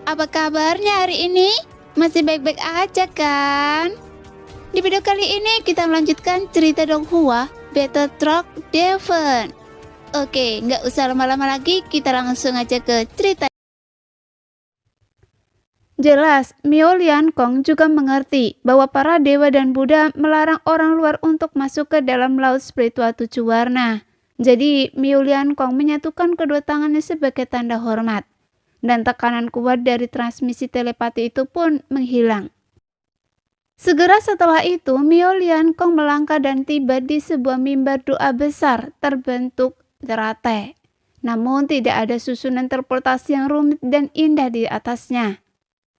Apa kabarnya hari ini? Masih baik-baik aja kan? Di video kali ini kita melanjutkan cerita Donghua Battle Truck Devon. Oke, nggak usah lama-lama lagi, kita langsung aja ke cerita. Jelas, Miao Liankong juga mengerti bahwa para dewa dan Buddha melarang orang luar untuk masuk ke dalam laut spiritual 7 warna. Jadi, Miao Liankong menyatukan kedua tangannya sebagai tanda hormat. Dan tekanan kuat dari transmisi telepati itu pun menghilang. Segera setelah itu, Miao Liankong melangkah dan tiba di sebuah mimbar doa besar terbentuk teratai. Namun tidak ada susunan teleportasi yang rumit dan indah di atasnya.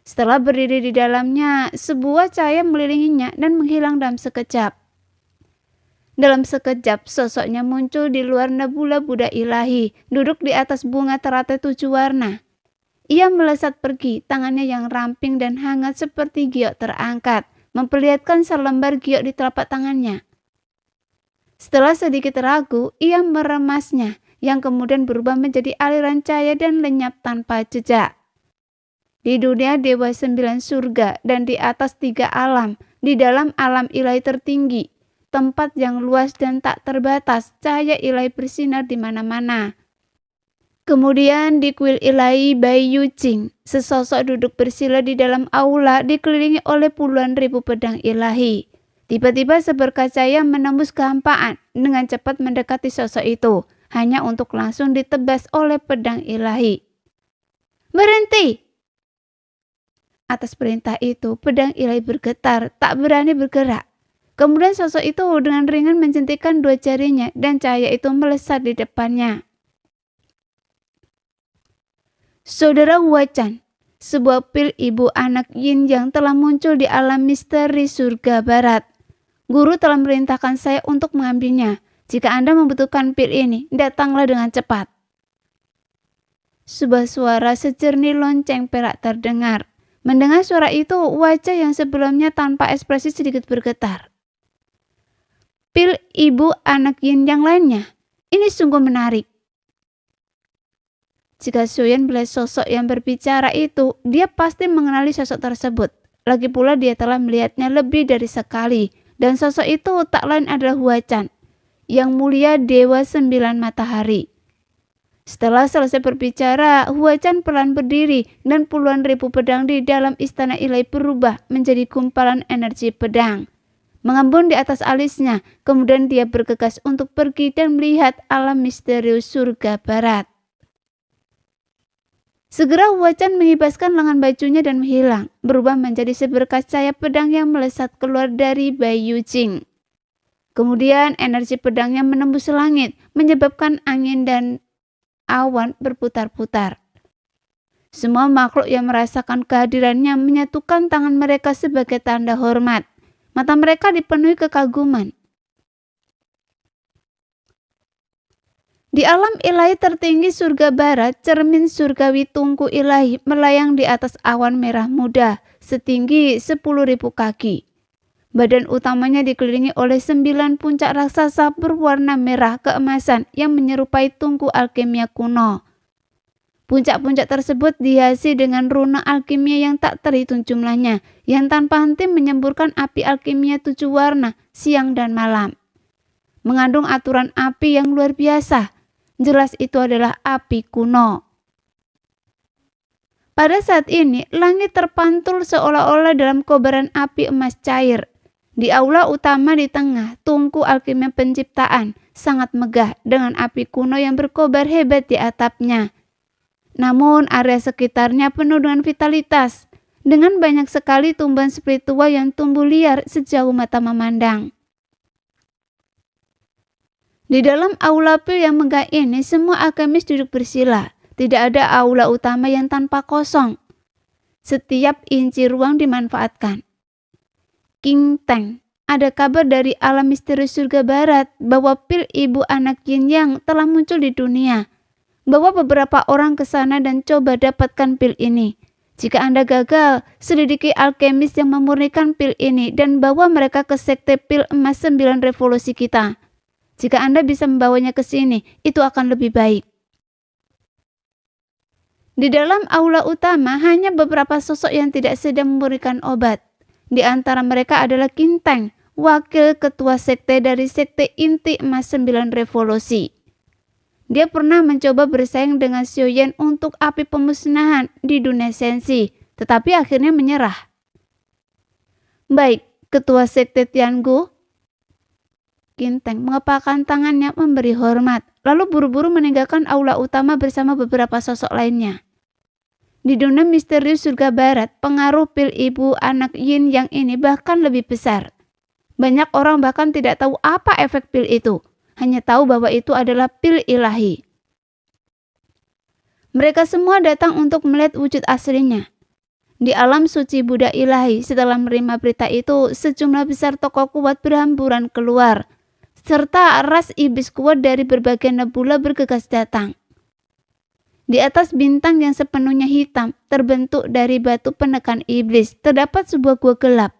Setelah berdiri di dalamnya, sebuah cahaya mengelilinginya dan menghilang dalam sekejap. Dalam sekejap, sosoknya muncul di luar nebula Buddha ilahi, duduk di atas bunga teratai 7 warna. Ia melesat pergi, tangannya yang ramping dan hangat seperti giok terangkat, memperlihatkan selembar giok di telapak tangannya. Setelah sedikit ragu, ia meremasnya, yang kemudian berubah menjadi aliran cahaya dan lenyap tanpa jejak. Di dunia Dewa 9 surga dan di atas 3 alam, di dalam alam ilahi tertinggi, tempat yang luas dan tak terbatas, cahaya ilahi bersinar di mana-mana. Kemudian di kuil ilahi Bai Yuqing, sesosok duduk bersila di dalam aula dikelilingi oleh puluhan ribu pedang ilahi. Tiba-tiba seberkas cahaya menembus kehampaan dengan cepat mendekati sosok itu, hanya untuk langsung ditebas oleh pedang ilahi. Berhenti! Atas perintah itu, pedang ilahi bergetar, tak berani bergerak. Kemudian sosok itu dengan ringan menjentikan 2 jarinya dan cahaya itu melesat di depannya. Saudara Huachan, sebuah pil ibu anak yin yang telah muncul di alam misteri surga barat. Guru telah merintahkan saya untuk mengambilnya. Jika Anda membutuhkan pil ini, datanglah dengan cepat. Sebuah suara sejernih lonceng perak terdengar. Mendengar suara itu, wajah yang sebelumnya tanpa ekspresi sedikit bergetar. Pil ibu anak yin yang lainnya, ini sungguh menarik. Jika Suyen melihat sosok yang berbicara itu, dia pasti mengenali sosok tersebut. Lagi pula dia telah melihatnya lebih dari sekali, dan sosok itu tak lain adalah Huachan, yang mulia Dewa 9 Matahari. Setelah selesai berbicara, Huachan pelan berdiri dan puluhan ribu pedang di dalam istana ilahi berubah menjadi gumpalan energi pedang. Mengembun di atas alisnya, kemudian dia bergegas untuk pergi dan melihat alam misterius surga barat. Segera Huachan mengibaskan lengan bajunya dan menghilang, berubah menjadi seberkas cahaya pedang yang melesat keluar dari Bai Yuqing. Kemudian energi pedangnya menembus langit, menyebabkan angin dan awan berputar-putar. Semua makhluk yang merasakan kehadirannya menyatukan tangan mereka sebagai tanda hormat. Mata mereka dipenuhi kekaguman. Di alam ilahi tertinggi surga barat, cermin surgawi tungku ilahi melayang di atas awan merah muda, setinggi 10.000 kaki. Badan utamanya dikelilingi oleh 9 puncak raksasa berwarna merah keemasan yang menyerupai tungku alkimia kuno. Puncak-puncak tersebut dihiasi dengan runa alkimia yang tak terhitung jumlahnya, yang tanpa henti menyemburkan api alkimia 7 warna siang dan malam. Mengandung aturan api yang luar biasa. Jelas itu adalah api kuno. Pada saat ini, langit terpantul seolah-olah dalam kobaran api emas cair. Di aula utama di tengah, tungku alkimia penciptaan sangat megah dengan api kuno yang berkobar hebat di atapnya. Namun area sekitarnya penuh dengan vitalitas, dengan banyak sekali tumbuhan spiritual yang tumbuh liar sejauh mata memandang. Di dalam aula pil yang megah ini, semua alkemis duduk bersila. Tidak ada aula utama yang tanpa kosong. Setiap inci ruang dimanfaatkan. King Teng, ada kabar dari alam misteri surga barat bahwa pil ibu anak yin yang telah muncul di dunia. Bawa beberapa orang ke sana dan coba dapatkan pil ini. Jika Anda gagal, selidiki alkemis yang memurnikan pil ini dan bawa mereka ke sekte pil emas 9 revolusi kita. Jika Anda bisa membawanya ke sini, itu akan lebih baik. Di dalam aula utama hanya beberapa sosok yang tidak sedang memberikan obat. Di antara mereka adalah Kinteng, wakil ketua sekte dari sekte inti emas 9 revolusi. Dia pernah mencoba bersaing dengan Xiaoyan untuk api pemusnahan di dunia sensi, tetapi akhirnya menyerah. Baik, ketua sekte Tiangu. Kinteng mengepalkan tangannya memberi hormat, lalu buru-buru meninggalkan aula utama bersama beberapa sosok lainnya. Di dunia misterius surga barat, pengaruh pil ibu anak yin yang ini bahkan lebih besar. Banyak orang bahkan tidak tahu apa efek pil itu, hanya tahu bahwa itu adalah pil ilahi. Mereka semua datang untuk melihat wujud aslinya. Di alam suci Buddha ilahi, setelah menerima berita itu, sejumlah besar tokoh kuat berhamburan keluar, serta ras iblis kuat dari berbagai nebula bergegas datang. Di atas bintang yang sepenuhnya hitam, terbentuk dari batu penekan iblis, terdapat sebuah gua gelap.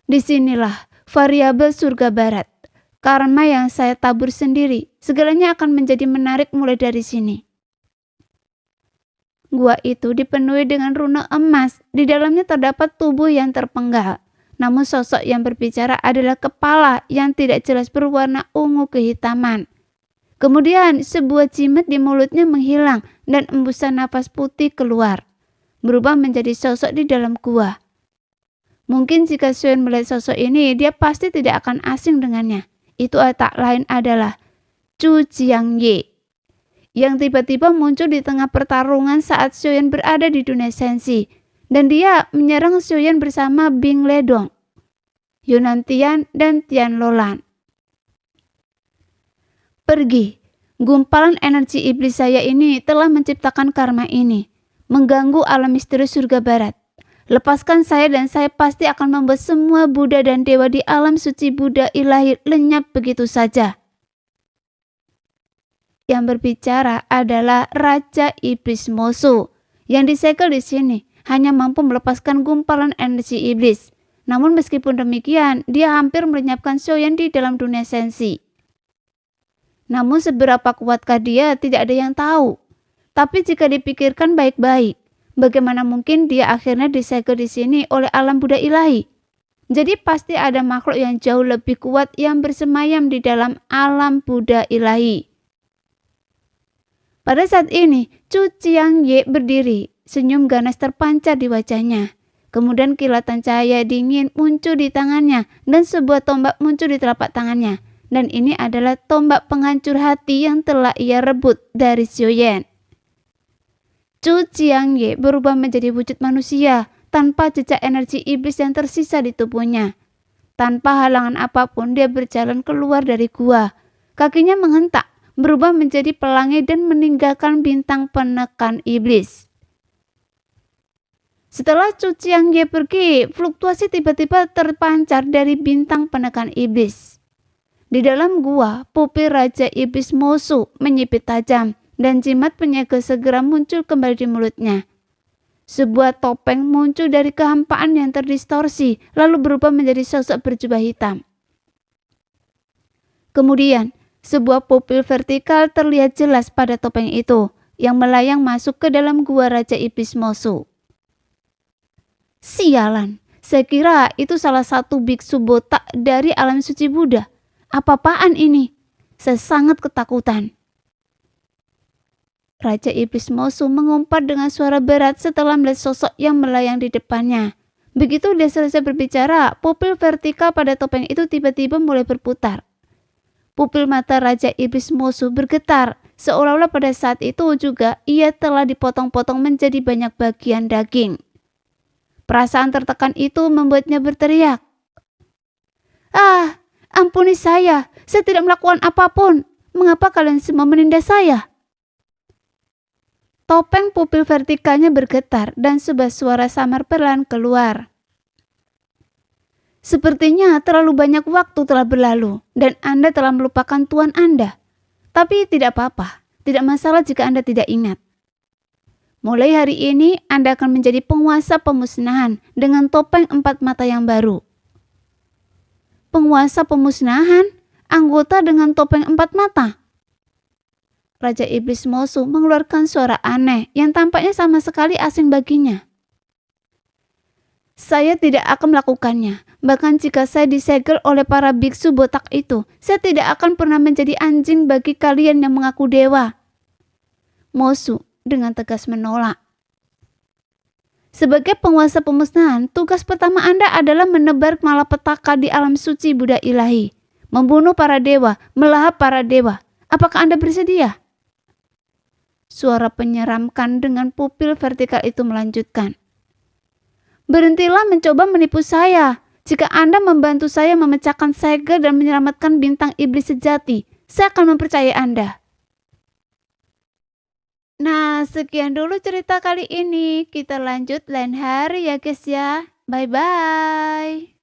Disinilah variabel surga barat. Karma yang saya tabur sendiri, segalanya akan menjadi menarik mulai dari sini. Gua itu dipenuhi dengan runa emas, di dalamnya terdapat tubuh yang terpenggal. Namun sosok yang berbicara adalah kepala yang tidak jelas berwarna ungu kehitaman. Kemudian sebuah jimat di mulutnya menghilang dan embusan napas putih keluar, berubah menjadi sosok di dalam gua. Mungkin jika Xuan melihat sosok ini, dia pasti tidak akan asing dengannya. Itu tak lain adalah Zhu Jiangye, yang tiba-tiba muncul di tengah pertarungan saat Xuan berada di dunia sensi, dan dia menyerang Xuan bersama Bing Ledong, Yunantian, dan Tian Lolan. Pergi, gumpalan energi iblis saya ini telah menciptakan karma ini, mengganggu alam misteri surga barat. Lepaskan saya dan saya pasti akan membuat semua Buddha dan Dewa di alam suci Buddha ilahi lenyap begitu saja. Yang berbicara adalah Raja Iblis Mosu, yang disegel di sini hanya mampu melepaskan gumpalan energi iblis. Namun meskipun demikian, dia hampir melenyapkan Xiaoyan di dalam dunia sensi. Namun seberapa kuatkah dia tidak ada yang tahu. Tapi jika dipikirkan baik-baik, bagaimana mungkin dia akhirnya disegel di sini oleh alam Buddha ilahi? Jadi pasti ada makhluk yang jauh lebih kuat yang bersemayam di dalam alam Buddha ilahi. Pada saat ini, Zhu Jiangye berdiri, senyum ganas terpancar di wajahnya. Kemudian kilatan cahaya dingin muncul di tangannya dan sebuah tombak muncul di telapak tangannya. Dan ini adalah tombak penghancur hati yang telah ia rebut dari Xiaoyan. Zhu Jiangye berubah menjadi wujud manusia tanpa jejak energi iblis yang tersisa di tubuhnya. Tanpa halangan apapun dia berjalan keluar dari gua. Kakinya menghentak, berubah menjadi pelangi dan meninggalkan bintang penekan iblis. Setelah Zhu Jiangye pergi, fluktuasi tiba-tiba terpancar dari bintang penekan iblis. Di dalam gua, pupil Raja Iblis Mosu menyipit tajam dan jimat penyegel segera muncul kembali di mulutnya. Sebuah topeng muncul dari kehampaan yang terdistorsi lalu berubah menjadi sosok berjubah hitam. Kemudian, sebuah pupil vertikal terlihat jelas pada topeng itu yang melayang masuk ke dalam gua Raja Iblis Mosu. Sialan, saya kira itu salah satu biksu botak dari alam suci Buddha. Apa-apaan ini? Saya sangat ketakutan. Raja Iblis Mosu mengumpat dengan suara berat setelah melihat sosok yang melayang di depannya. Begitu dia selesai berbicara, pupil vertikal pada topeng itu tiba-tiba mulai berputar. Pupil mata Raja Iblis Mosu bergetar, seolah-olah pada saat itu juga ia telah dipotong-potong menjadi banyak bagian daging. Perasaan tertekan itu membuatnya berteriak. Ampuni saya tidak melakukan apapun. Mengapa kalian semua menindas saya? Topeng pupil vertikalnya bergetar dan sebuah suara samar perlahan keluar. Sepertinya terlalu banyak waktu telah berlalu dan Anda telah melupakan Tuan Anda. Tapi tidak apa-apa, tidak masalah jika Anda tidak ingat. Mulai hari ini Anda akan menjadi penguasa pemusnahan dengan topeng 4 mata yang baru. Penguasa pemusnahan? Anggota dengan topeng 4 mata? Raja Iblis Mosu mengeluarkan suara aneh yang tampaknya sama sekali asing baginya. Saya tidak akan melakukannya. Bahkan jika saya disegel oleh para biksu botak itu, saya tidak akan pernah menjadi anjing bagi kalian yang mengaku dewa. Mosu dengan tegas menolak. Sebagai penguasa pemusnahan, tugas pertama Anda adalah menebar malapetaka di alam suci Buddha ilahi. Membunuh para dewa, melahap para dewa. Apakah Anda bersedia? Suara penyeramkan dengan pupil vertikal itu melanjutkan. Berhentilah mencoba menipu saya. Jika Anda membantu saya memecahkan segel dan menyelamatkan bintang iblis sejati, saya akan mempercayai Anda. Nah, sekian dulu cerita kali ini. Kita lanjut lain hari ya guys ya. Bye-bye.